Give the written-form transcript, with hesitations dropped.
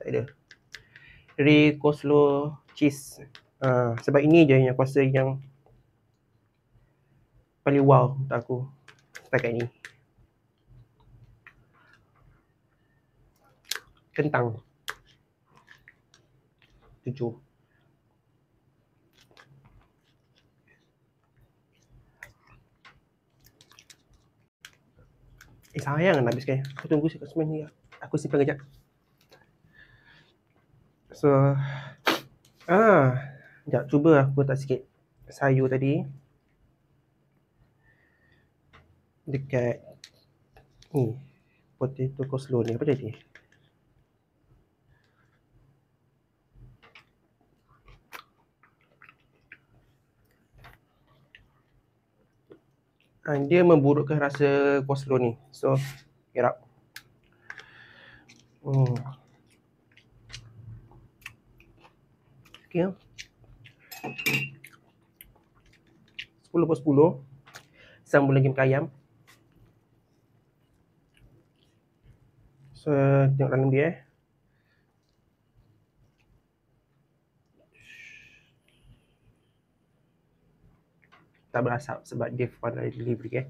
tak ada. Dari coleslaw cheese. Sebab ini je yang aku rasa yang paling wow untuk aku setakat ni. Kentang 7. Sayang nak habiskan. Aku tunggu semen ni. Aku simpan kejap. So, sekejap, cuba aku letak sikit sayur tadi dekat ni potato coleslaw ni. Apa jadi? Dia memburukkan rasa coleslaw ni. So, kirap. Okay. 10/10. Sambung lagi makan ayam. So, tengok dalam dia. Tak berasap sebab dia pandai delivery